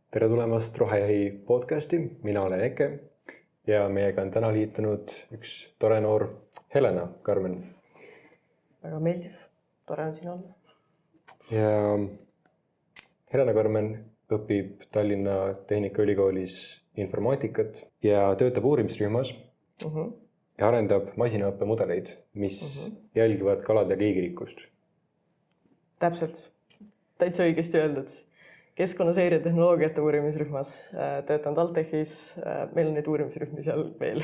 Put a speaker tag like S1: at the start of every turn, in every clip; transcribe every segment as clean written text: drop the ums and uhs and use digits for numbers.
S1: Tere tulemast Rohejahi podcasti, mina olen Eke ja meiega on täna liitunud üks tore noor Helena Karmen.
S2: Väga meeldiv, tore on siin olla.
S1: Ja Helena Karmen õpib Tallinna Tehnikaülikoolis informaatikat ja töötab uurimisrühmas ja arendab masinaõppemudeleid, mis jälgivad kalade liigirikkust.
S2: Täpselt, täitsa õigesti öeldud. Keskkonnaseire tehnoloogiate uurimisrühmas töötan TalTechis, meil on neid uurimisrühmi seal veel.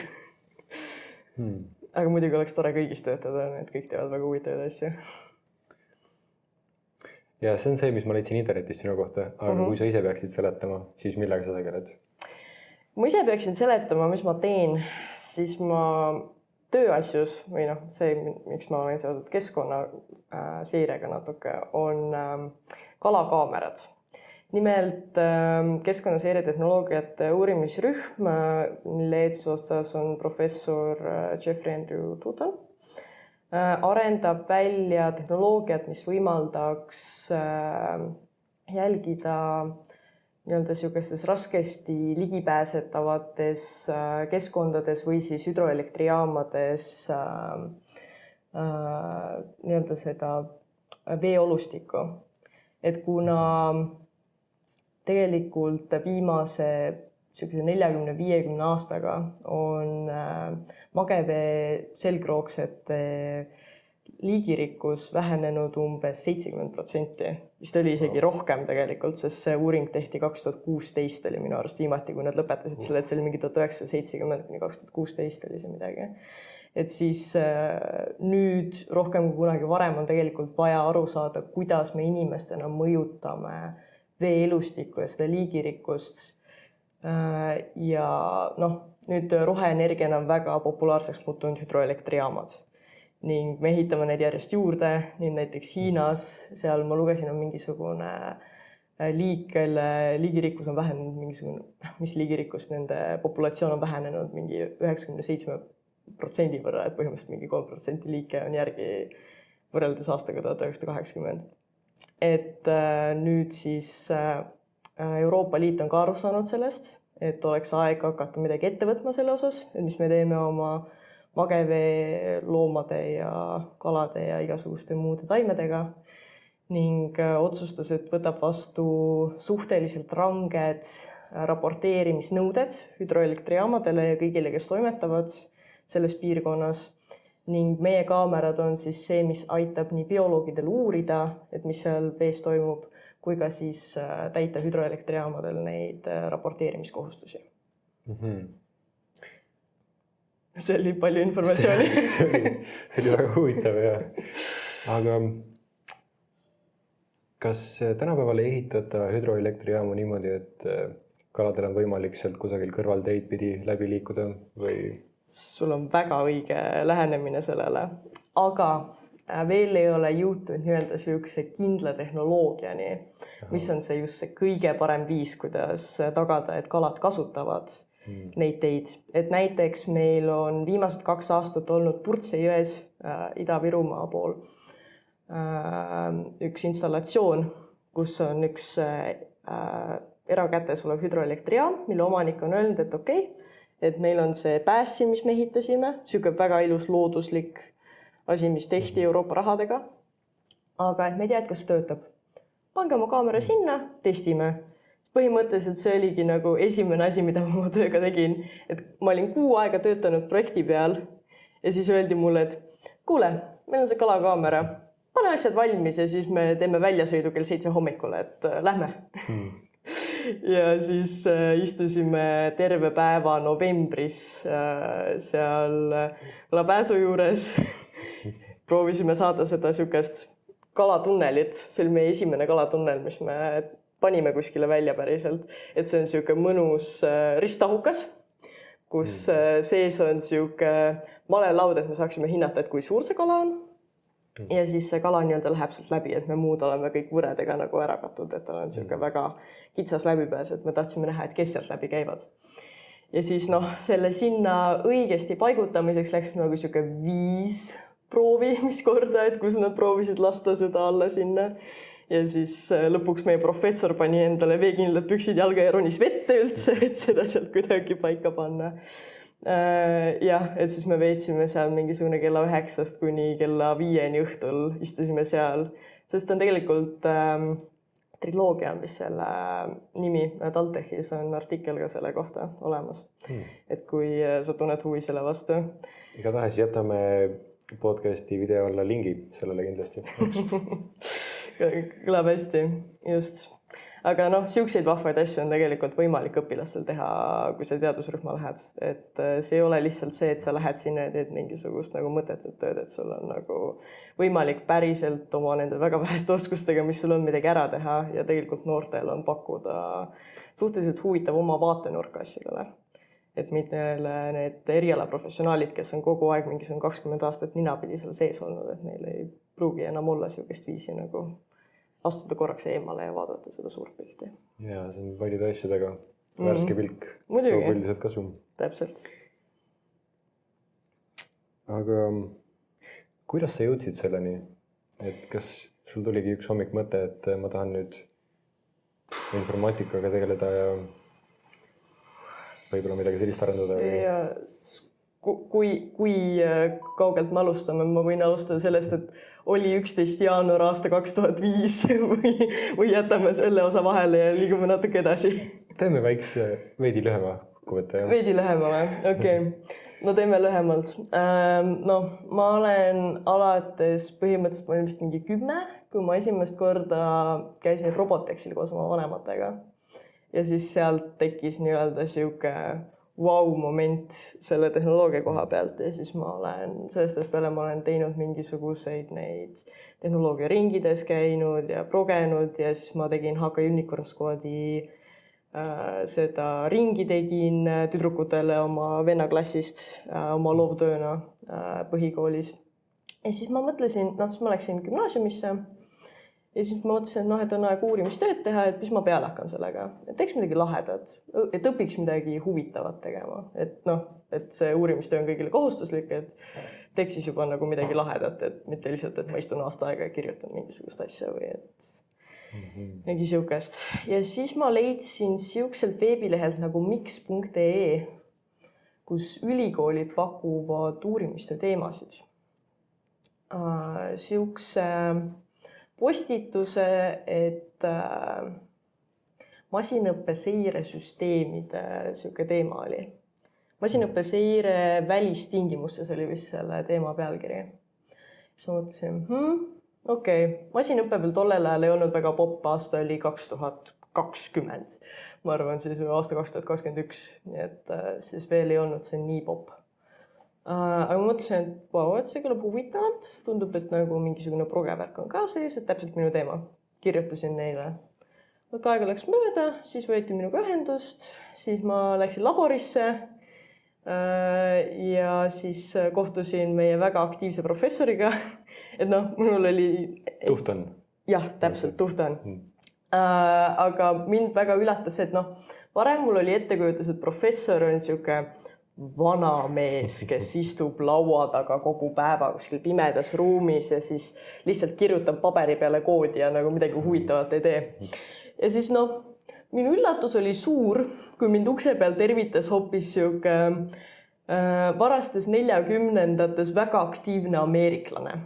S2: Aga muidugi oleks tore kõigis töötada, et kõik teevad väga huvitavaid asju.
S1: Ja see on see, mis ma leidsin internetist sinu kohta, aga kui sa ise peaksid seletama, siis millega sa tegeled?
S2: Kui ma ise peaksin seletama, mis ma teen, siis ma tööasjus või see, miks ma olen seotud keskkonnaseirega natuke, on kalakaamerad. Nimelt keskkonnaseire tehnoloogiate uurimisrühm, mille eesotsas on professor Jeffrey Andrew Tuton, arendab välja tehnoloogiat, mis võimaldaks jälgida sellistes raskesti ligipääsetavates keskkondades või siis hüdroelektrijaamades seda veeolustikku. Et kuna tegelikult viimase 40-50 aastaga on magevee selgroogsete liigirikkus vähenenud umbes 70%. Vist oli isegi rohkem tegelikult, sest see uuring tehti 2016 oli minu arust viimati, kui nad lõpetasid selle, et see oli mingi 1970-2016 oli see midagi. Et siis nüüd rohkem kui kunagi varem on tegelikult vaja aru saada, kuidas me inimestena mõjutame veeelustikku ja seda liigirikkust. Ja nüüd roheenergiana on väga populaarseks muutunud hüdroelektrijaamad. Ning me ehitame neid järjest juurde, nii näiteks Hiinas, seal ma lugesin on mingisugune liik, kelle liigirikkus on vähenenud, mis liigirikkust nende populatsioon on vähenenud mingi 97% võrra, et põhimõtteliselt mingi 3% liike on järgi võrreldes aastaga 1980. Et nüüd siis Euroopa Liit on ka aru saanud sellest, et oleks aeg hakata midagi ette võtma selle osas, et mis me teeme oma magevee loomade ja kalade ja igasuguste muude taimedega ning otsustas, et võtab vastu suhteliselt ranged raporteerimisnõuded hüdroelektrijaamadele ja kõigile, kes toimetavad selles piirkonnas. Ning meie kaamerad on siis see, mis aitab nii bioloogidel uurida, et mis seal vees toimub, kui ka siis täita hüdroelektrijaamadel neid raporteerimiskohustusi. See oli palju informatsiooni.
S1: See oli väga huvitav, jah. Aga kas tänapäeval ei ehitata hüdroelektrijaamu niimoodi, et kaladel on võimalik sealt kusagil kõrvalteid pidi läbi liikuda või...
S2: Sul on väga õige lähenemine sellele, aga veel ei ole jõutud nii-öelda sellise kindla tehnoloogiani, mis on see just see kõige parem viis, kuidas tagada, et kalad kasutavad neid teid. Et näiteks meil on viimased 2 aastat olnud Purtse jões Ida-Virumaa pool üks installatsioon, kus on üks erakätes olev hüdroelektrijaam, mille omanik on öelnud, et okei, et meil on see päässi, mis me ehitasime, selline väga ilus looduslik asi, mis tehti Euroopa rahadega. Aga et me ei tea, et kas see töötab. Pange oma kaamera sinna, testime. Põhimõtteliselt see oligi nagu esimene asi, mida ma oma tööga tegin. Et ma olin 6 aega töötanud projekti peal ja siis öeldi mulle, et kuule, meil on see kalakaamera. Pane asjad valmis ja siis me teeme väljasõidu kell 7 hommikule, et lähme. Ja siis istusime terve päeva novembris seal kalapääsu juures. Proovisime saada seda sükest kalatunnelit. See oli meie esimene kalatunnel, mis me panime kuskile välja päriselt. Et see on selline mõnus ristahukas, kus sees on selline malelaud, et me saaksime hinnata, et kui suur see kala on. Ja siis see kala nii-öelda läheb sealt läbi, et me muud oleme kõik võredega nagu ära katud, et tal on selline väga kitsas läbipääs, et me tahtsime näha, et kes sealt läbi käivad. Ja siis selle sinna õigesti paigutamiseks läks nagu selline 5 proovimiskorda, et kus nad proovisid lasta seda alla sinna. ja siis lõpuks meie professor pani endale veekindlad püksid jalga ja ronis vette üldse, et seda sealt kuidagi paika panna. Jah, et siis me veetsime seal mingisugune kella 9 kuni kella 5 õhtul, istusime seal, sest on tegelikult triloogia on vist selle nimi, TalTechis on artikkel ka selle kohta olemas. Et kui sa tunned huvi selle vastu.
S1: Igatahes jätame podcasti video alla lingi sellele kindlasti.
S2: Kõlab hästi, just. Aga noh, siukseid vahvaid asju on tegelikult võimalik õpilastel teha, kui sa teadusrühma lähed. Et see ei ole lihtsalt see, et sa lähed sinna ja teed mingisugust nagu mõtetut tööd, et sul on nagu võimalik päriselt oma nende väga väheste oskustega, mis sul on midagi ära teha ja tegelikult noortel on pakkuda suhteliselt huvitav oma vaatenurka asjadele. Et mitmele need erialaprofessionaalid, kes on kogu aeg mingisugune 20 aastat ninapidi seal sees olnud, et neil ei pruugi enam olla siukest viisi nagu astuda korraks eemale ja vaadata seda suurt pilti.
S1: Ja, see on paljude asjadega värske pilk.
S2: Muidugi.
S1: Toob üldiselt kasu.
S2: Täpselt.
S1: Aga kuidas sa jõudsid selleni? Et kas sul tuligi üks hommik mõte, et ma tahan nüüd informaatikaga tegeleda ja võib-olla midagi sellist arendada?
S2: Ja kui kaugelt me alustame, ma võin alustada sellest, et oli 11. jaanuar aasta 2005 või jätame selle osa vahele ja liigume natuke edasi.
S1: Teeme väikse, veidi lühema kokkuvõtte.
S2: Veidi lühema või? Okei. No teeme lühemalt. No, ma olen alates põhimõtteliselt ma olin vist mingi 10, kui ma esimest korda käisin Robotexil koos oma vanematega. Ja siis sealt tekkis nii-öelda siuke wow-moment selle tehnoloogia koha pealt ja siis ma olen, sellest peale ma olen teinud mingisuguseid neid tehnoloogia ringides käinud ja progenud ja siis ma tegin HK Unicorn Squadi seda ringi tegin tüdrukutele oma vennaklassist oma loovtööna põhikoolis. Ja siis ma mõtlesin, siis ma läksin gümnaasiumisse ja siis ma mõtlesin, et on aeg uurimistööd teha, et mis ma peale hakkan sellega. Et teeks midagi lahedat, et õpiks midagi huvitavat tegema. Et see uurimistöö on kõigile kohustuslik, et teeks siis juba nagu midagi lahedat, et mitte lihtsalt, et ma istun aasta aega ja kirjutan mingisugust asja või et mingi siukest. Ja siis ma leidsin siukselt veebilehelt nagu mix.ee, kus ülikoolid pakuvad uurimistöö teemasid. Siukse postituse, et masinõppe seiresüsteemide siuke teema oli. Masinõppe seire välistingimustes oli vist selle teema pealkiri. Siis ma mõtlesin, okei, masinõppe veel tollel ajal ei olnud väga popp, aasta oli 2020. Ma arvan siis aasta 2021, nii et siis veel ei olnud see nii popp. Aga ma mõtlesin, et see kõlab huvitavalt, tundub, et nagu mingisugune progevärk on ka sees, et täpselt minu teema. Kirjutasin neile. Aega läks mööda, siis võeti minuga ühendust, siis ma läksin laborisse ja siis kohtusin meie väga aktiivse professoriga. Et minul oli...
S1: Tuhtan.
S2: Jah, täpselt, tuhtan. Aga mind väga üllatas, et varem mul oli ettekujutus, et professor on siuke vana mees, kes istub laua taga kogu päeva kuskil pimedas ruumis ja siis lihtsalt kirjutab paberi peale koodi ja nagu midagi huvitavat ei tee. Ja siis minu üllatus oli suur, kui mind ukse peal tervitas hoopis siuke varastes 40-ndates väga aktiivne ameeriklane,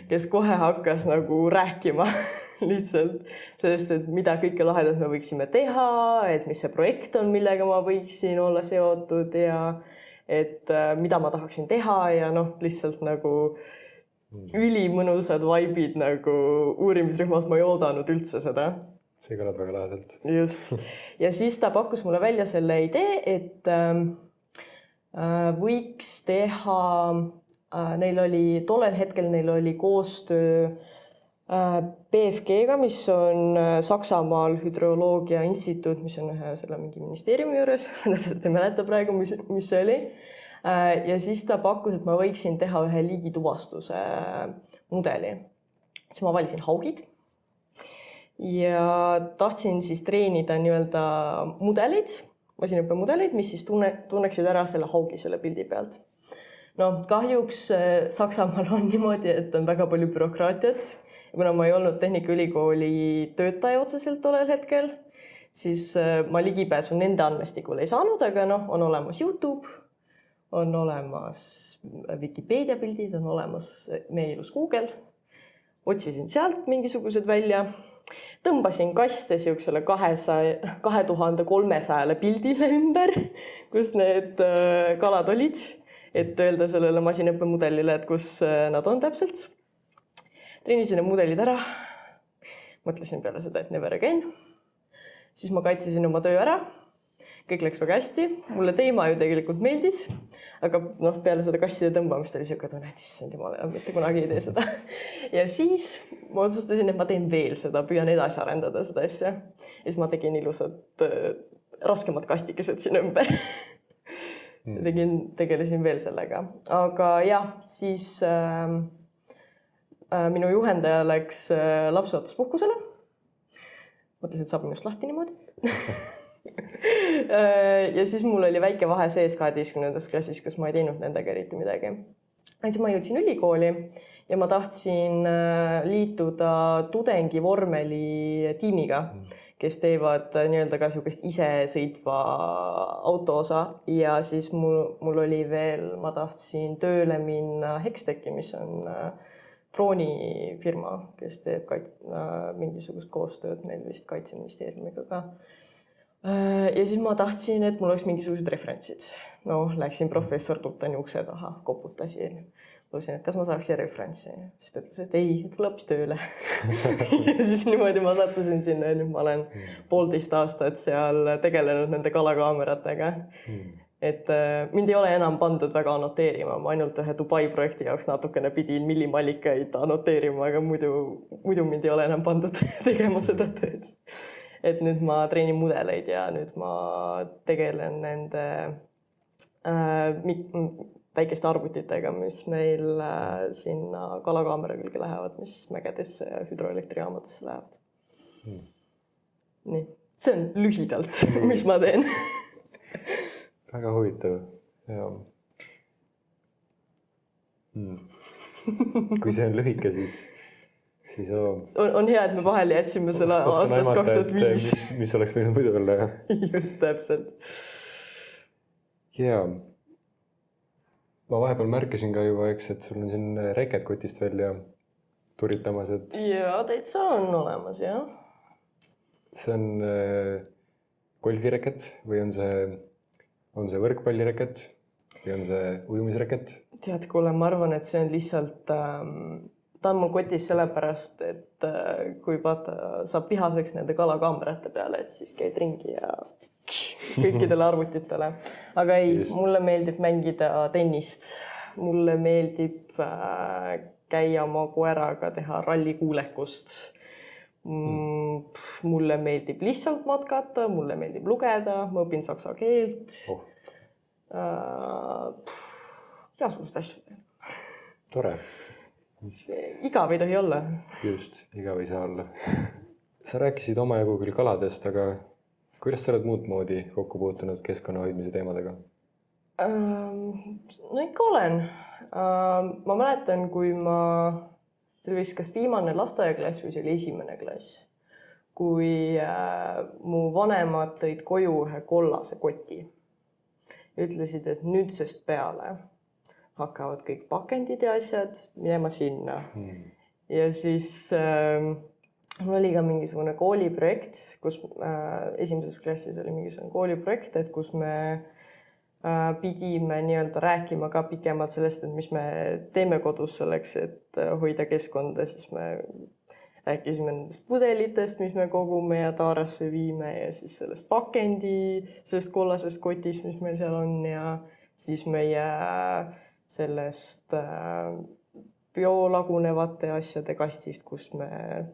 S2: kes kohe hakkas nagu rääkima lihtsalt sellest, et mida kõike lahedat me võiksime teha, et mis see projekt on, millega ma võiksin olla seotud ja et mida ma tahaksin teha ja lihtsalt nagu ülimõnusad vaibid nagu uurimisrühmas ma ei oodanud üldse seda.
S1: See kõlab väga lahedalt.
S2: Just. Ja siis ta pakkus mulle välja selle idee, et võiks teha, tollel hetkel neil oli koostöö BFG-ga, mis on Saksamaal hüdroloogia instituut, mis on ühe selle mingi ministeeriumi juures, täpselt ei mäleta praegu, mis see oli. Ja siis ta pakkus, et ma võiksin teha ühe liigituvastuse mudeli. Siis ma valisin haugid ja tahtsin siis treenida nii-öelda mudelid, masinõppemudelid, mis siis tunneksid ära selle haugi selle pildi pealt. Kahjuks Saksamaal on niimoodi, et on väga palju bürokraatiat, kuna ma ei olnud Tehnikaülikooli töötaja otseselt tollel hetkel, siis ma ligipääsu nende andmestikule ei saanud, aga noh, on olemas YouTube, on olemas Vikipeedia pildid, on olemas meie ilus Google. Otsisin sealt mingisugused välja. Tõmbasin kaste siuksele 2300 pildile ümber, kus need kalad olid, et öelda sellele masinõppemudelile, et kus nad on täpselt. Treenisin need mudelid ära. Mõtlesin peale seda, et never again. Siis ma kaitsesin oma töö ära. Kõik läks väga hästi. Mulle teema ju tegelikult meeldis, aga noh, peale seda kastide tõmbamist oli siuke tunne, et issand jumala, mitte kunagi ei tee seda. Ja siis ma otsustasin, et ma teen veel seda, püüan edasi arendada seda asja. Ja siis ma tegin ilusad raskemad kastikesed siin ümber. Tegelesin veel sellega. Aga jah, siis minu juhendaja läks lapseootuspuhkusele. Mõtlesin, et saab minust lahti niimoodi. Ja siis mul oli väike vahe sees 12. klassis, kus ma ei teinud nendega eriti midagi. Siis ma jõudsin ülikooli ja ma tahtsin liituda tudengivormeli tiimiga, kes teevad nii-öelda ka niisugust isesõitva autoosa. Ja siis mul oli veel, ma tahtsin tööle minna Hextechi, mis on droonifirma, kes teeb mingisugust koostööd meil vist Kaitseministeeriumiga ka. Ja siis ma tahtsin, et mul oleks mingisugused referentsid. No, läksin professor Tutani ukse taha, koputasin. Lusin, et kas ma saaks referentsi. Siis ta ütles, et ei, tuleb tööle. Ja siis niimoodi ma sattusin sinna ja nüüd ma olen 1,5 aastat seal tegelenud nende kalakaameratega. Et mind ei ole enam pandud väga annoteerima. Ma ainult ühe Dubai projekti jaoks natukene pidin millimallikaid annoteerima, aga muidu mind ei ole enam pandud tegema seda tööd. Et nüüd ma treenin mudeleid ja nüüd ma tegelen nende väikeste arvutitega, mis meil sinna kalakaamera külge lähevad, mis mägedesse ja hüdroelektrijaamadesse lähevad. Nii, see on lühidalt, mis ma teen.
S1: Väga huvitav. Ja. Kui see on lühike, siis
S2: on hea, et me vahel jätsime selle aastast 2005.
S1: Mis oleks võinud muidu olla.
S2: Just täpselt.
S1: Ja. Ma vahepeal märkisin ka juba, eks, et sul on siin reket kotist välja turitamas.
S2: Ja, täitsa on olemas, jah.
S1: See on golfireket või on see võrkpallireket või on see ujumisreket? Tead,
S2: kuule, ma arvan, et see on lihtsalt... Ta on mul kotis sellepärast, et kui vaata, saab vihaseks nende kalakaamerate peale, et siis käid ringi ja kõikidele arvutitele. Aga ei, mulle meeldib mängida tennist. Mulle meeldib käia oma koeraga, teha rallikuulekust. Mulle meeldib lihtsalt matkata, mulle meeldib lugeda, ma õpin saksa keelt. Igasugust asju teen.
S1: Tore.
S2: Igav ei tohi olla.
S1: Just, igav ei saa olla. Sa rääkisid omajagu küll kaladest, aga kuidas sa oled muud moodi kokku puutunud keskkonna hoidmise teemadega?
S2: No ikka olen. Ma mäletan, kui see oli vist kas viimane lasteaiaklass või see oli esimene klass, kui mu vanemad tõid koju ühe kollase koti. Ütlesid, et nüüdsest peale hakkavad kõik pakendid ja asjad minema sinna. Ja siis mul oli ka mingisugune kooliprojekt, kus esimeses klassis oli mingisugune kooliprojekt, et kus me pidime nii-öelda rääkima ka pikemalt sellest, et mis me teeme kodus selleks, et hoida keskkonda, siis me rääkisime nendest pudelitest, mis me kogume ja taarasse viime ja siis sellest pakendi, sellest kollasest kotist, mis meil seal on ja siis meie sellest biolagunevate asjade kastist, kus me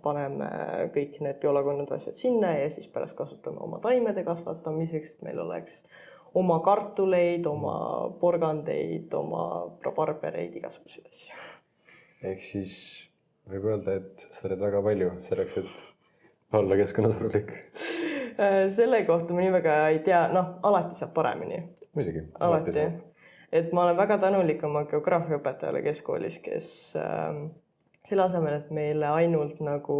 S2: paneme kõik need biolagunevad asjad sinna ja siis pärast kasutame oma taimede kasvatamiseks, et meil oleks oma kartuleid, oma porgandeid, oma rabarbereid, igasuguseid asju.
S1: Ehk siis võib öelda, et sa oled väga palju selleks, et olla keskkonnasõbralik.
S2: Selle kohta ma nii väga ei tea, alati saab paremini.
S1: Muidugi.
S2: Alati. Et ma olen väga tänulik oma geograafiaõpetajale keskkoolis, kes selle asemel, et meile ainult nagu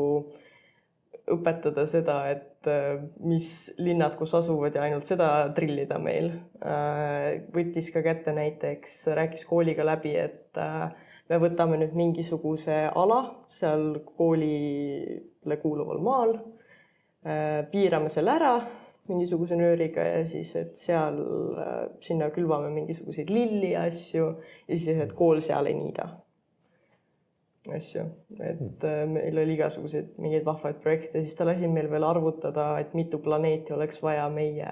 S2: õpetada seda, et mis linnad, kus asuvad ja ainult seda trillida meil. Võttis ka kätte näiteks, rääkis kooliga läbi, et me võtame nüüd mingisuguse ala seal koolile kuuluval maal, piirame selle ära mingisuguse nööriga ja siis, et seal sinna külvame mingisuguseid lilli ja asju ja siis, et kool seal ei niida asju. Et meil oli igasuguseid mingeid vahvaid projekte, siis ta lasi meil veel arvutada, et mitu planeeti oleks vaja meie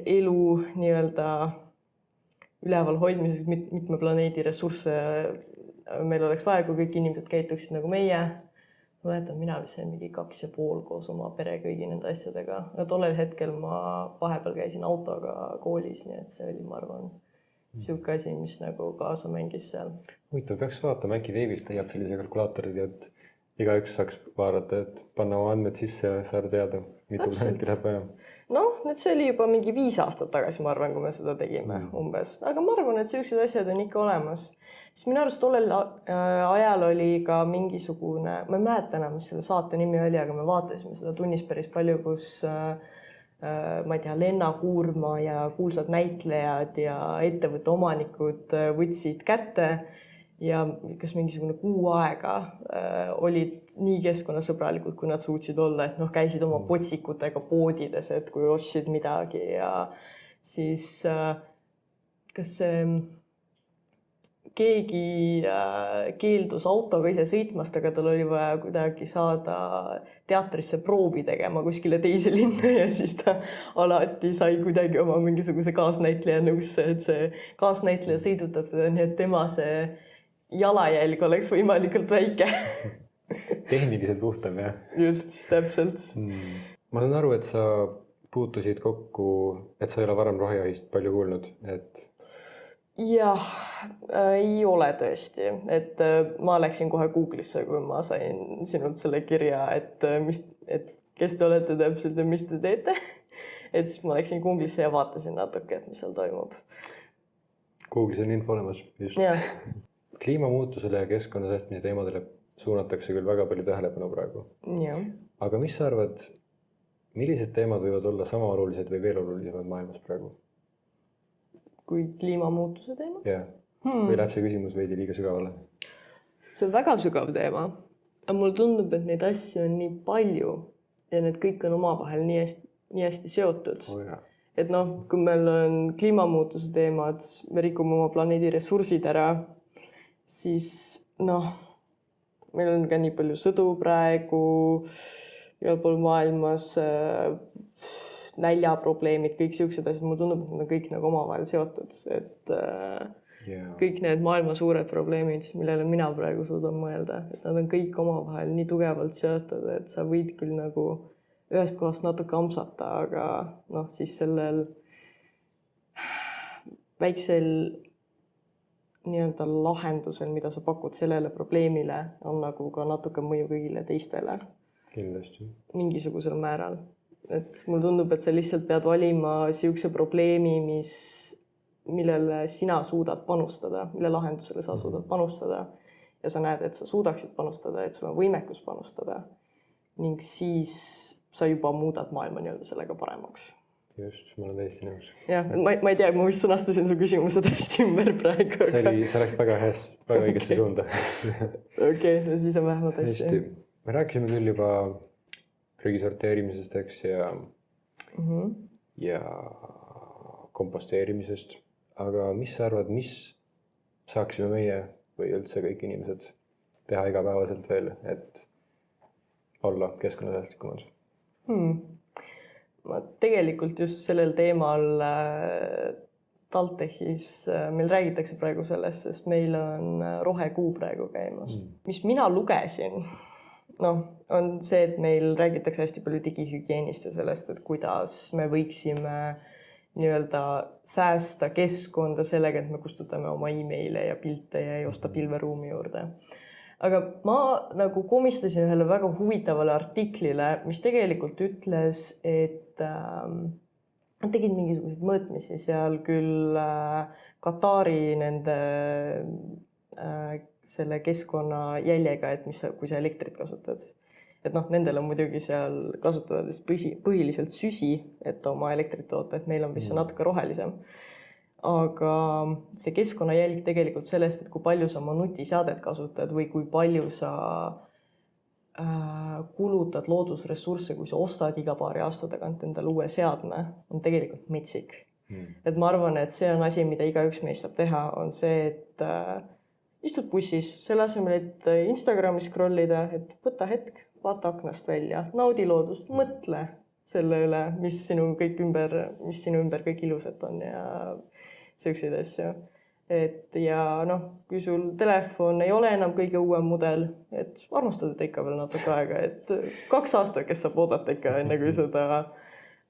S2: elu nii-öelda üleval hoidmiseks, mitme planeedi ressursse meil oleks vaja, kui kõik inimesed käituksid nagu meie. Ma mäletan, mina vist sain mingi 2,5 koos oma pere kõigi nende asjadega. Ja tollel hetkel ma vahepeal käisin autoga koolis, nii et see oli, ma arvan, siuke asi, mis nagu kaasa mängis seal.
S1: Huvitav, peaks vaatama, äkki veebist leiab sellise kalkulaatori, et igaüks saaks vaadata, et panna oma andmed sisse ja saada teada, mitu planeeti läheb vaja.
S2: Noh, nüüd see oli juba mingi 5 aastat tagasi, ma arvan, kui me seda tegime umbes. Aga ma arvan, et sellised asjad on ikka olemas. Siis minu arust tollel ajal oli ka mingisugune, ma ei mäleta enam, mis selle saate nimi oli, aga me vaatasime seda tunnis päris palju, kus ma ei tea, Lenna Kuurma ja kuulsad näitlejad ja ettevõtte omanikud võtsid kätte ja kas mingisugune 6 aega olid nii keskkonnasõbralikud, kui nad suutsid olla, et noh, käisid oma potsikutega poodides, et kui ostsid midagi ja siis kas see keegi keeldus autoga ise sõitmast, aga tal oli vaja kuidagi saada teatrisse proovi tegema kuskile teise linna ja siis ta alati sai kuidagi oma mingisuguse kaasnäitleja nõusse, et see kaasnäitleja sõidutab teda, nii et tema see jalajälg oleks võimalikult väike.
S1: Tehniliselt puhtam, jah?
S2: Just, täpselt.
S1: Ma saan aru, et sa puutusid kokku, et sa ei ole varem rohejahist palju kuulnud, et
S2: jah, ei ole tõesti, et ma läksin kohe Google'isse, kui ma sain sinult selle kirja, et kes te olete täpselt ja mis te teete. Et siis ma läksin Google'isse ja vaatasin natuke, et mis seal toimub.
S1: Google'is on info olemas, just.
S2: Ja.
S1: Kliimamuutusele ja keskkonnasäästmise teemadele suunatakse küll väga palju tähelepanu praegu.
S2: Ja.
S1: Aga mis sa arvad, millised teemad võivad olla sama olulised või veel olulisemad maailmas praegu?
S2: Kui kliimamuutuse teema?
S1: Jah. Või läheb see küsimus veidi liiga sügavale?
S2: See on väga sügav teema. Aga mulle tundub, et neid asju on nii palju ja need kõik on omavahel nii hästi seotud. Et noh, kui meil on kliimamuutuse teemad, me rikume oma planeedi ressursid ära, siis noh, meil on ka nii palju sõdu praegu, igal pool maailmas näljaprobleemid, kõik siuksed asjad, mulle tundub, et nad on kõik nagu omavahel seotud, et kõik need maailma suured probleemid, millele mina praegu suudan mõelda, et nad on kõik omavahel nii tugevalt seotud, et sa võid küll nagu ühest kohast natuke amsata, aga noh, siis sellel väiksel nii-öelda lahendusel, mida sa pakud sellele probleemile, on nagu ka natuke mõju kõigile teistele.
S1: Kindlasti.
S2: Mingisugusel määral. Et mulle tundub, et sa lihtsalt pead valima siukse probleemi, millele sina suudad panustada, mille lahendusele sa suudad panustada ja sa näed, et sa suudaksid panustada, et sul on võimekus panustada ning siis sa juba muudad maailma nii-öelda sellega paremaks.
S1: Just, ma olen täiesti nõus.
S2: Jah, ma ei tea, ma vist sõnastasin su küsimused hästi ümber praegu.
S1: See läks väga õigesse suunda.
S2: Okei, no siis on vähemalt hästi.
S1: Me rääkisime küll juba prügi sorteerimisest, eks, ja komposteerimisest. Aga mis sa arvad, mis saaksime meie või üldse kõik inimesed teha igapäevaselt veel, et olla keskkonnasäästlikumad?
S2: Ma tegelikult just sellel teemal TalTechis meil räägitakse praegu sellest, sest meil on rohekuu praegu käimas. Mis mina lugesin, on see, et meil räägitakse hästi palju digihügieenist ja sellest, et kuidas me võiksime nii-öelda säästa keskkonda sellega, et me kustutame oma e-maile ja pilte ja ei osta pilveruumi juurde. Aga ma nagu komistasin ühele väga huvitavale artiklile, mis tegelikult ütles, et nad tegid mingisuguseid mõõtmisi seal küll Katari nende selle keskkonnajäljega, et kui sa elektrit kasutad. Et noh, nendel on muidugi seal kasutavad põhiliselt süsi, et oma elektrit toota, et meil on vist natuke rohelisem. Aga see keskkonnajälg tegelikult sellest, et kui palju sa oma nutiseadet kasutad või kui palju sa kulutad loodusressursse, kui sa ostad iga paari aasta tagant endale uue seadme, on tegelikult metsik. Et ma arvan, et see on asi, mida igaüks meist saab teha, on see, et istud bussis, selle asemel, et Instagrami scrollida, et võta hetk, vaata aknast välja, naudi loodust, mõtle selle üle, mis sinu ümber kõik ilusat on ja selliseid asju. Ja noh, kui sul telefon ei ole enam kõige uuem mudel, et armastada ikka veel natuke aega, et 2 aastat, kes saab oodata ikka enne, kui seda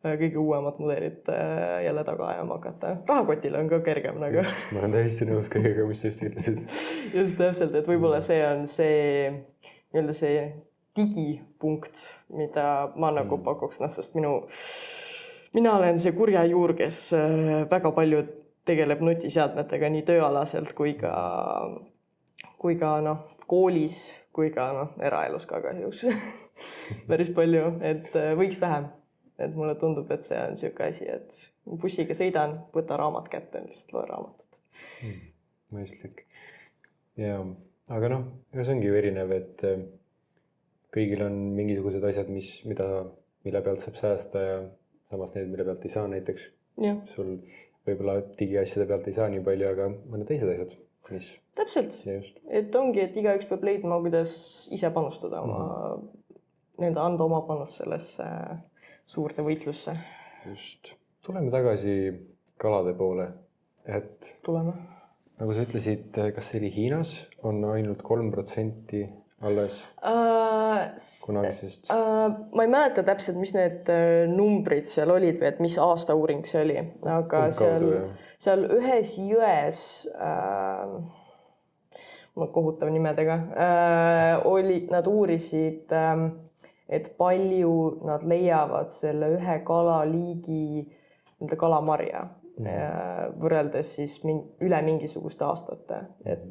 S2: kõige uuemat mudelit jälle taga ajama hakata. Rahakotile on ka kergem nagu.
S1: Ma olen täiesti nõus kõigega, mis sa just ütlesid.
S2: Just täpselt, et võib-olla see on see digipunkt, mida ma nagu pakuks, sest mina olen see kurja juur, kes väga palju tegeleb nutiseadmetega nii tööalaselt kui ka koolis, kui ka eraelus ka kahjuks päris palju, et võiks vähem. Et mulle tundub, et see on selline asi, et bussiga sõidan, võta raamat kätte, lihtsalt loe raamatut.
S1: Mõistlik. Ja, aga see ongi ju erinev, et kõigil on mingisugused asjad, mille pealt saab säästa ja samas need, mille pealt ei saa näiteks.
S2: Ja. Sul
S1: võib-olla digiasjade pealt ei saa nii palju, aga mõned teised asjad, mis...
S2: Täpselt. Et ongi, et igaüks peab leidma, kuidas ise panustada anda oma panus sellesse suurde võitlusse.
S1: Just. Tuleme tagasi kalade poole.
S2: Tuleme.
S1: Nagu sa ütlesid, kas see oli Hiinas, on ainult 3% alles kunagisest?
S2: Ma ei mäleta täpselt, mis need numbrid seal olid või et mis aasta uuring see oli, aga seal ühes jões kohutav nimedega nad uurisid, et palju nad leiavad selle ühe kalaliigi kalamarja võrreldes siis üle mingisuguste aastate. Et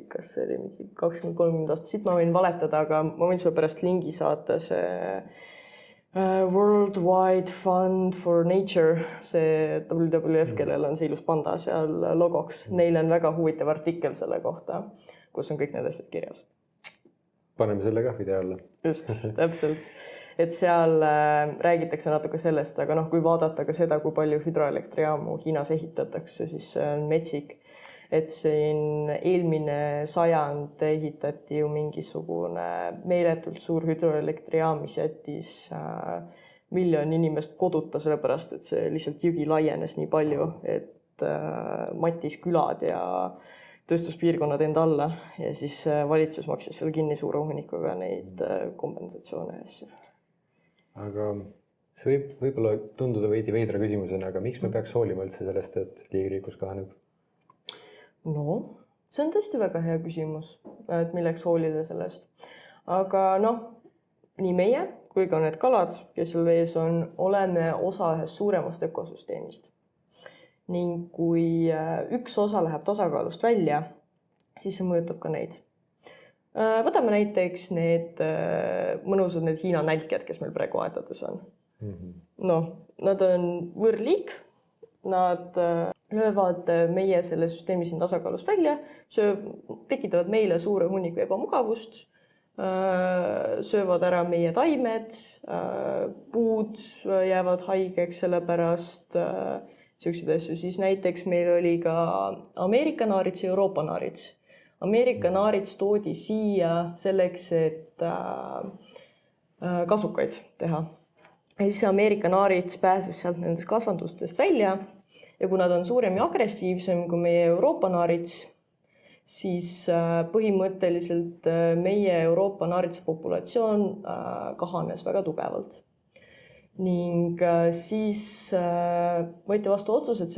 S2: kas see oli mingi 20-30 aastat. Siit ma võin valetada, aga ma võin sulle pärast lingi saata see World Wide Fund for Nature, see WWF, kellel on see ilus panda seal logoks. Neil on väga huvitav artikkel selle kohta, kus on kõik need asjad kirjas.
S1: Paneme selle ka video alla.
S2: Just, täpselt. Et seal räägitakse natuke sellest, aga kui vaadata ka seda, kui palju hüdroelektrijaamu Hiinas ehitatakse, siis see on metsik. Et siin eelmine sajand ehitati ju mingisugune meeletult suur hüdroelektrijaam, mis jättis 1 miljon inimest koduta, sellepärast, et see lihtsalt jõgi laienes nii palju, et matis külad ja tööstuspiirkonnad enda alla ja siis valitsus maksis seal kinni suure hunnikuga neid kompensatsioone ja asju.
S1: Aga see võib-olla tunduda veidi veidra küsimusena, aga miks me peaks hoolima üldse sellest, et liigiriikus kahaneb?
S2: No, see on tõesti väga hea küsimus, et milleks hoolida sellest. Aga nii meie kui ka need kalad, kes seal vees on, oleme osa ühest suuremast ökosüsteemist. Ning kui üks osa läheb tasakaalust välja, siis see mõjutab ka neid. Võtame näiteks need mõnusad need Hiina nälkjad, kes meil praegu aedades on. Nad on võõrliik, nad löövad meie selle süsteemi siin tasakaalust välja, tekitavad meile suure hunniku ebamugavust, söövad ära meie taimed, puud jäävad haigeks selle pärast selliseid asju. Siis näiteks meil oli ka Ameerika naarits ja Euroopa naarits. Ameerika naarits toodi siia selleks, et kasukaid teha. Ja siis Ameerika naarits pääses sealt nendest kasvandustest välja ja kui nad on suurem ja agressiivsem kui meie Euroopa naarits, siis põhimõtteliselt meie Euroopa naaritsa populatsioon kahanes väga tugevalt. Ning siis võeti vastu otsus, et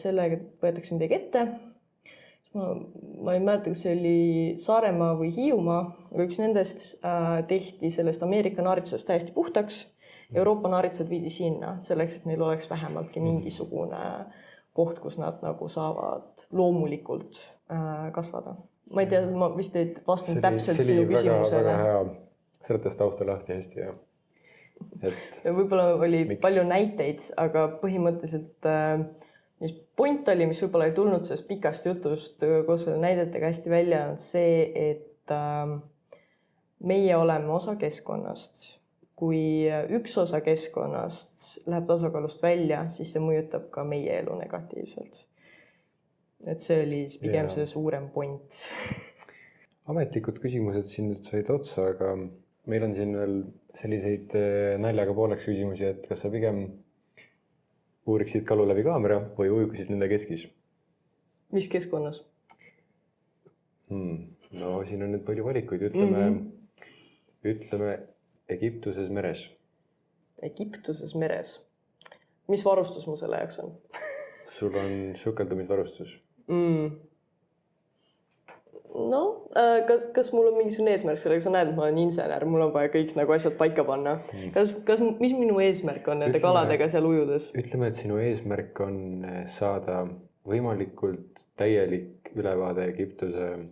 S2: sellega võetakse midagi ette. Ma ei mäleta, kas see oli Saaremaa või Hiiumaa, aga üks nendest tehti sellest Ameerika naaritsast täiesti puhtaks. Euroopa naaritsad viidi sinna selleks, et neil oleks vähemaltki mingisugune koht, kus nad nagu saavad loomulikult kasvada. Ma ei tea, ma vist ei vastanud täpselt sinu küsimusele.
S1: Väga hea, seletas tausta lahti hästi ja
S2: võib-olla oli palju näiteid, aga põhimõtteliselt mis point oli, mis võib-olla ei tulnud sellest pikast jutust koos selle näidetega hästi välja, on see, et meie oleme osa keskkonnast. Kui üks osa keskkonnast läheb tasakaalust välja, siis see mõjutab ka meie elu negatiivselt. Et see oli pigem see suurem point.
S1: Ametlikud küsimused siin nüüd said otsa, aga meil on siin veel selliseid naljaga pooleks küsimusi, et kas sa pigem uuriksid kalu läbi kaamera või ujukusid nende keskis?
S2: Mis keskkonnas?
S1: No siin on nüüd palju valikuid. Ütleme Egiptuses meres. Egiptuses
S2: meres? Mis varustus mu selle jaoks on?
S1: Sul on sukeldumisvarustus.
S2: No, kas mul on mingisugune eesmärk sellega? Sa näed, et ma olen insener, mul on vaja kõik nagu asjad paika panna. Mis minu eesmärk on nende kaladega seal ujudes?
S1: Ütleme, et sinu eesmärk on saada võimalikult täielik ülevaade Egiptuse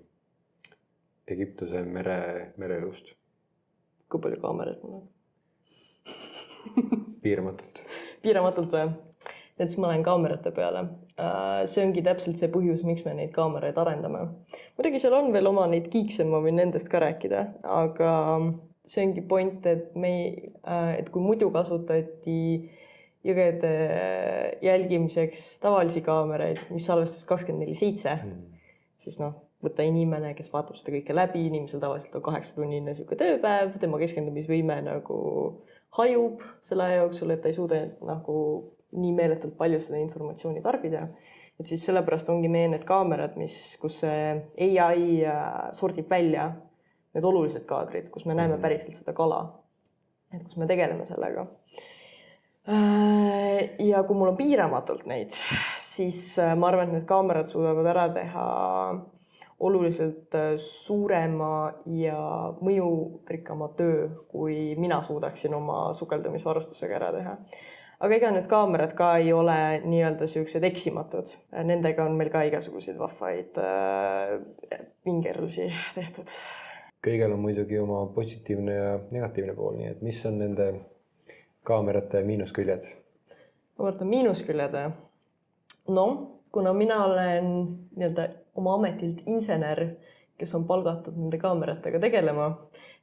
S1: mereelust.
S2: Kui palju kaameraid mul on?
S1: Piiramatult.
S2: Piiramatult või? Et siis ma lähen kaamerate peale. See ongi täpselt see põhjus, miks me neid kaameraid arendame. Muidugi seal on veel oma neid kiikse, ma võin nendest ka rääkida, aga see ongi point, et kui muidu kasutati jõgede jälgimiseks tavalisi kaameraid, mis salvestus 24/7, siis võtta inimene, kes vaatab seda kõike läbi, inimesel tavaliselt on 8-tunnine tööpäev, tema keskendumisvõime nagu hajub selle jooksul, et ta ei suuda nagu nii meeletult palju seda informatsiooni tarbida. Et siis sellepärast ongi meie need kaamerad, kus AI sordib välja need olulised kaadrid, kus me näeme päriselt seda kala. Et kus me tegeleme sellega. Ja kui mul on piiramatult neid, siis ma arvan, et need kaamerad suudavad ära teha oluliselt suurema ja mõjurikkama töö, kui mina suudaksin oma sukeldumisvarustusega ära teha. Aga ega need kaamerad ka ei ole nii-öelda siuksed eksimatud. Nendega on meil ka igasuguseid vahvaid vingerlusi tehtud.
S1: Kõigel on muidugi oma positiivne ja negatiivne pool, nii et mis on nende kaamerate miinusküljed? Ma
S2: vaatan miinusküljed. No, kuna mina olen nii-öelda oma ametilt insener, kes on palgatud nende kaameratega tegelema,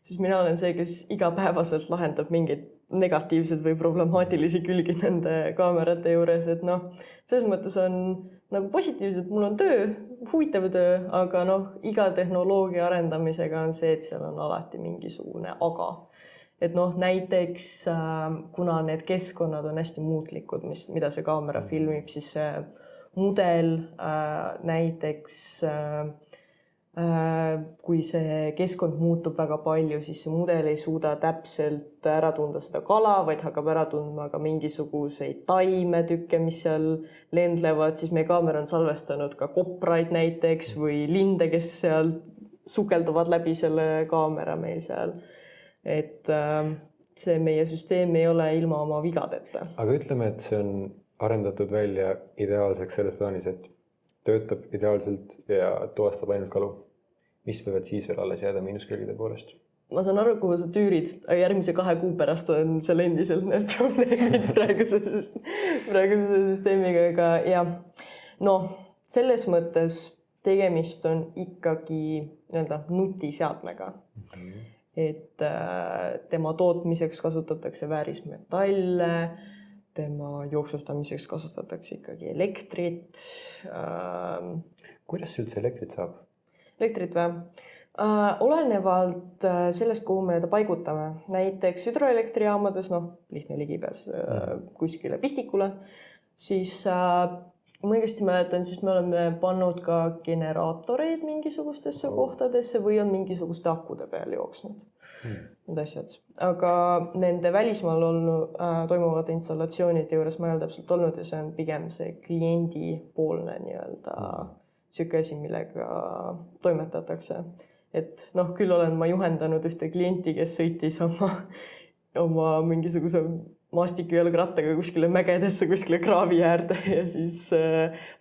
S2: siis mina olen see, kes igapäevaselt lahendab mingeid negatiivsed või problemaatilisi külgi nende kaamerate juures, et selles mõttes on nagu positiivselt, mul on töö, huvitav töö, aga iga tehnoloogia arendamisega on see, et seal on alati mingisugune aga. Et näiteks kuna need keskkonnad on hästi muutlikud, mida see kaamera filmib, siis see mudel näiteks kui see keskkond muutub väga palju, siis see mudel ei suuda täpselt ära tunda seda kala, vaid hakkab ära tundma ka mingisuguseid taimetükke, mis seal lendlevad, siis meie kaamera on salvestanud ka kopraid näiteks või linde, kes seal sukelduvad läbi selle kaamera meil seal. Et see meie süsteem ei ole ilma oma vigadeta.
S1: Aga ütleme, et see on arendatud välja ideaalseks selles plaanis, et töötab ideaalselt ja tuvastab ainult kalu. Mis võivad siis veel alles jääda miinuskülgide poolest?
S2: Ma saan aru, kuhu sa tüürid, aga järgmise 2 kuu pärast on seal endiselt need probleemid praeguse süsteemiga. Ja selles mõttes tegemist on ikkagi nutiseadmega. Et tema tootmiseks kasutatakse väärismetalle, tema jooksustamiseks kasutatakse ikkagi elektrit.
S1: Kuidas üldse elektrit saab?
S2: Elektrit või? Olenevalt sellest, kuhu me ta paigutame. Näiteks hüdroelektrijaamades, lihtne ligipääs kuskile pistikule, siis kui ma õigesti mäletan, siis me oleme pannud ka generaatoreid mingisugustesse kohtadesse või on mingisuguste akude peal jooksnud. Need asjad. Aga nende välismaal toimuvate installatsioonide juures ma ei ole täpselt olnud ja see on pigem see kliendipoolne siuke asi, millega toimetatakse. Et küll olen ma juhendanud ühte klienti, kes sõitis oma mingisuguse maastikujalgrattaga kuskile mägedesse, kuskile kraavi äärde ja siis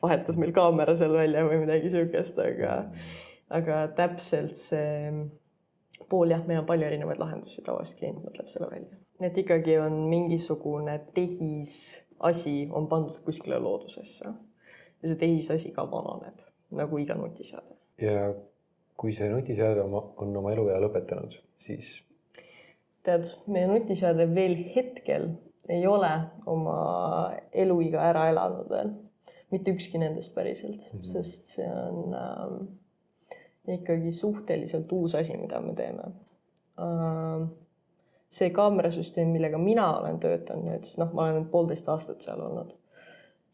S2: vahetas meil kaamera seal välja või midagi sihukest, aga täpselt see pool jah, meil on palju erinevaid lahendusi, tavaliselt klient mõtleb selle välja. Et ikkagi on mingisugune tehisasi on pandud kuskile loodusesse ja see tehisasi ka vananeb, nagu iga nutiseade.
S1: Ja kui see nutiseade on oma eluea lõpetanud, siis...
S2: Tead, meie nutiseade veel hetkel ei ole oma eluiga ära elanud veel. Mitte ükski nendest päriselt, sest see on ikkagi suhteliselt uus asi, mida me teeme. See kaamerasüsteem, millega mina olen töötanud nüüd, ma olen 1,5 aastat seal olnud,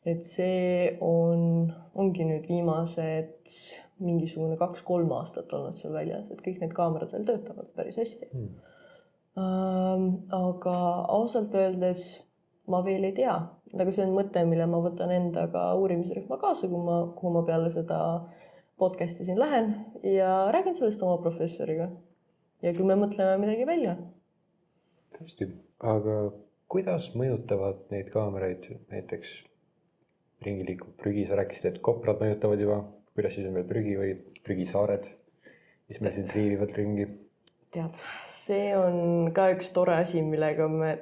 S2: et see ongi nüüd viimased mingisugune 2-3 aastat olnud seal väljas, et kõik need kaamerad veel töötavad päris hästi. Aga ausalt öeldes ma veel ei tea. Aga see on mõte, mille ma võtan endaga uurimisrühma kaasa, kuhu ma peale seda podcasti siin lähen ja räägin sellest oma professoriga. Ja kui me mõtleme midagi välja.
S1: Tõesti. Aga kuidas mõjutavad neid kaameraid näiteks ringi liikuv prügi? Sa rääkisid, et koprad mõjutavad juba. Kuidas siis on veel prügi või prügisaared, mis meil siin triivivad ringi?
S2: Tead, see on ka üks tore asi, millega me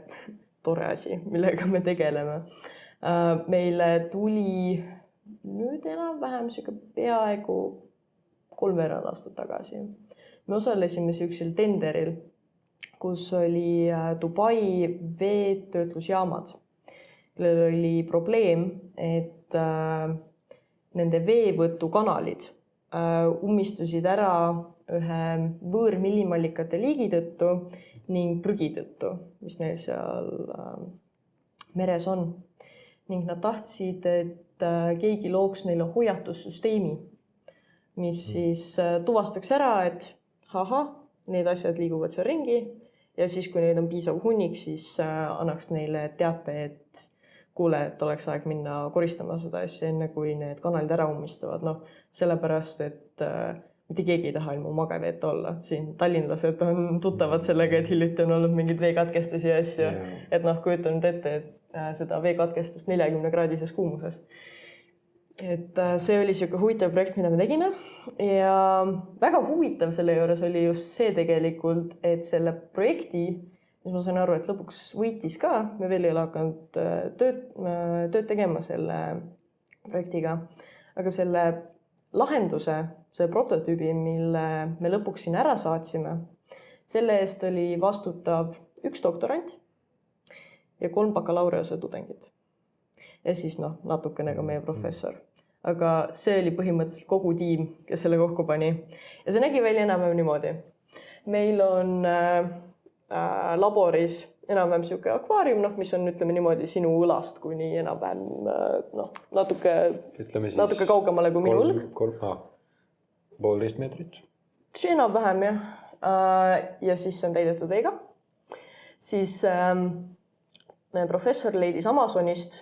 S2: tegeleme. Meile tuli nüüd enam-vähem peaaegu 3 aastat tagasi. Me osalesime sihukesel tenderil, kus oli Dubai veetöötlusjaamad, kellel oli probleem, et nende veevõtukanalid ummistusid ära ühe võõrmillimallikate liigi tõttu ning prügi tõttu, mis neil seal meres on. Ning nad tahtsid, et keegi looks neile hoiatussüsteemi, mis siis tuvastaks ära, et need asjad liiguvad seal ringi ja siis, kui neid on piisav hunnik, siis annaks neile teate, et kuule, et oleks aeg minna koristama seda asja enne, kui need kanalid ära ummistuvad. Sellepärast, et mitte keegi ei taha ilma magaveeta olla. Siin tallinlased on tuttavad sellega, et hiljuti on olnud mingid veekatkestusi ja asju. Et kujutan nüüd ette, et seda veekatkestust 40-kraadises kuumuses. Et see oli siuke huvitav projekt, mida me tegime. Ja väga huvitav selle juures oli just see tegelikult, et selle projekti, mis ma sain aru, et lõpuks võitis ka, me veel ei ole hakanud tööd tegema selle projektiga, aga selle lahenduse, see prototüübi, mille me lõpuks siin ära saatsime, selle eest oli vastutav 1 doktorant ja 3 bakalaureuse tudengid. Ja siis natukene ka meie professor. Aga see oli põhimõtteliselt kogu tiim, kes selle kokku pani. Ja see nägi välja enam-vähem niimoodi. Meil on laboris enam-vähem siuke akvaarium, mis on, ütleme niimoodi, sinu õlast kuni enam-vähem natuke kaugemale kui minu õlg.
S1: 1,5 meetrit.
S2: See enam-vähem, jah. Ja siis see on täidetud veega. Siis meie professor leidis Amazonist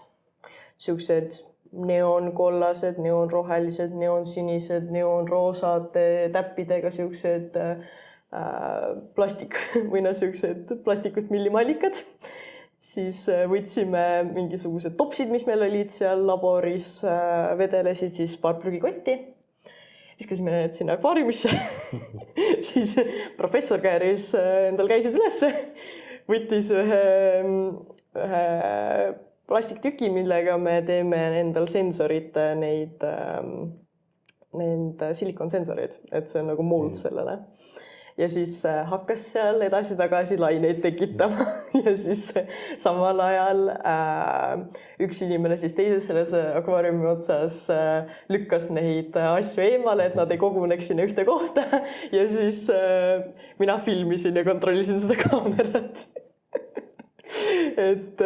S2: siuksed neonkollased, neonrohelised, neonsinised, neonroosad täppidega siuksed plastik või siuksed plastikust millimallikad. Siis võtsime mingisugused topsid, mis meil olid seal laboris, vedelesid siis paar prügikotti. Viskasime need sinna akvaariumisse. Siis professor kääris endal käisid ülesse, võttis ühe plastiktüki, millega me teeme endal sensorid, need silikonsensorid, et see on nagu mold sellele. Ja siis hakkas seal edasi-tagasi laineid tekitama ja siis samal ajal üks inimene siis teises selles akvaariumi otsas lükkas neid asju eemale, et nad ei koguneks sinna ühte kohta ja siis mina filmisin ja kontrollisin seda kaamerat. Et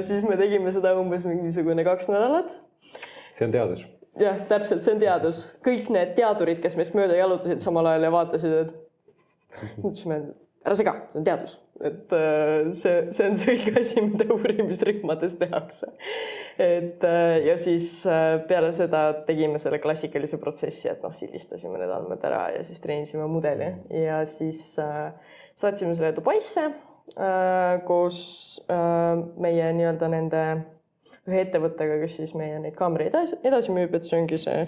S2: siis me tegime seda umbes mingisugune 2 nädalat.
S1: See on teadus.
S2: Jah, täpselt, see on teadus. Kõik need teadurid, kes meist mööda jalutasid samal ajal ja vaatasid, et mõtlesime, ära sega, see on teadus. Et see on see õige asi, mida uurimisrühmades tehakse. Et, ja siis peale seda tegime selle klassikalise protsessi, et sildistasime need andmed ära ja siis treenisime mudeli. Ja siis saatsime selle Dubaisse. koos meie nii-öelda nende ühe ettevõttega, kes siis meie neid kaameraid edasi müüb, et see ongi see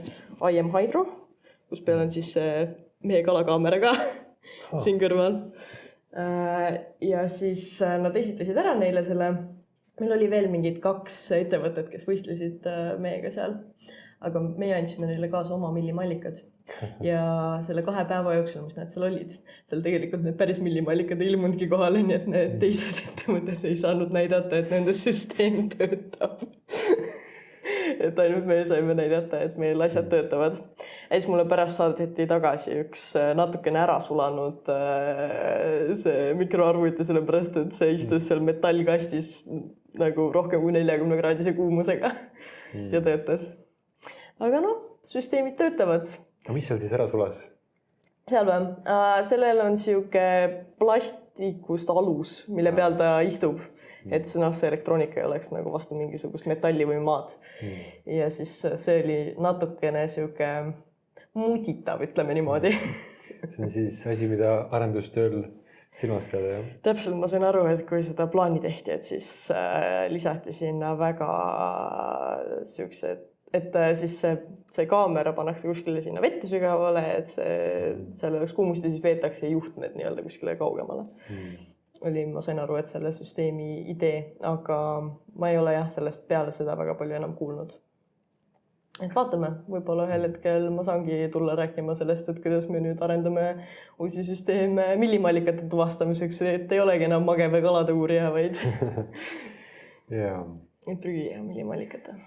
S2: IM Hydro, kus peal on siis meie kalakaamera ka siin kõrval. Ja siis nad esitlesid ära neile selle, meil oli veel mingid 2 ettevõtted, kes võistlesid meiega seal, aga meie andsime neile kaasa oma millimallikad. Ja selle 2 päeva jooksul, mis nad seal olid, seal tegelikult need päris millimallikad ei ilmundki kohale, nii et need teised ettevõtted ei saanud näidata, et nende süsteem töötab. Et ainult me saime näidata, et meil asjad töötavad. Ja siis mulle pärast saadeti tagasi üks natukene ära sulanud see mikroarvuti, sellepärast, et see istus seal metallkastis nagu rohkem kui 40-kraadise kuumusega ja töötas. Aga süsteemid töötavad.
S1: Aga mis seal siis ära sulas?
S2: Seal või? Sellel on siuke plastikust alus, mille peal ta istub. Et see elektroonika ei oleks nagu vastu mingisugust metalli või maad. Ja siis see oli natukene siuke muditav, ütleme niimoodi.
S1: See on siis asi, mida arendustööl silmas peada, jah?
S2: Täpselt, ma sain aru, et kui seda plaani tehti, et siis lisati sinna väga siuksed, et siis see kaamera pannakse kuskile sinna vette sügavale, et seal oleks kuumust ja siis veetakse juhtmed nii-öelda kuskile kaugemale. Ma sain aru, et selle süsteemi idee, aga ma ei ole sellest peale seda väga palju enam kuulnud. Et vaatame, võib-olla ühel hetkel ma saangi tulla rääkima sellest, et kuidas me nüüd arendame uusi süsteeme millimallikate tuvastamiseks, et ei olegi enam mage või kalade uurija, vaid et prügi ja millimallikate.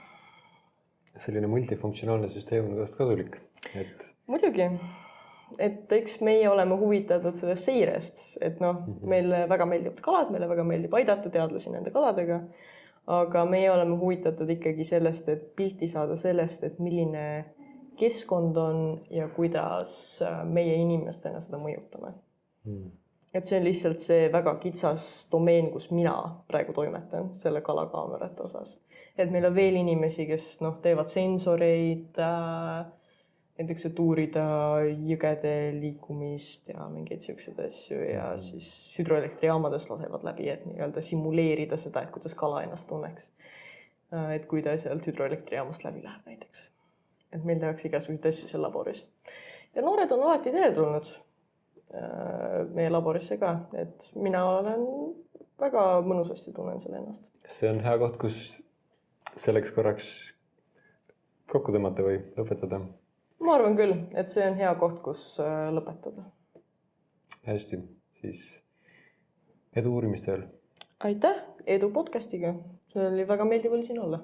S1: Selline multifunktsionaalne süsteem on vast kasulik.
S2: Muidugi. Et eks meie oleme huvitatud sellest seirest, et meile väga meeldivad kalad, meile väga meeldib aidata teadlasi nende kaladega, aga meie oleme huvitatud ikkagi sellest, et pilti saada sellest, et milline keskkond on ja kuidas meie inimestena seda mõjutame. Et see on lihtsalt see väga kitsas domeen, kus mina praegu toimetan selle kalakaamerate osas. Et meil on veel inimesi, kes teevad sensoreid, näiteks, et uurida jõgede liikumist ja mingeid siukseid asju ja siis hüdroelektrijaamades lasevad läbi, et nii-öelda simuleerida seda, et kuidas kala ennast tunneks. Et kui ta sealt hüdroelektrijaamast läbi läheb näiteks. Et meil tehakse igasuguseid asju seal laboris. Ja noored on alati teretulnud meie laborisse ka, et mina olen väga mõnusasti tunnen selle ennast.
S1: See on hea koht, kus selleks korraks kokku tõmmata või lõpetada?
S2: Ma arvan küll, et see on hea koht, kus lõpetada.
S1: Hästi, siis edu uurimistööl.
S2: Aitäh, edu podcastiga. See oli väga meeldiv oli siin olla.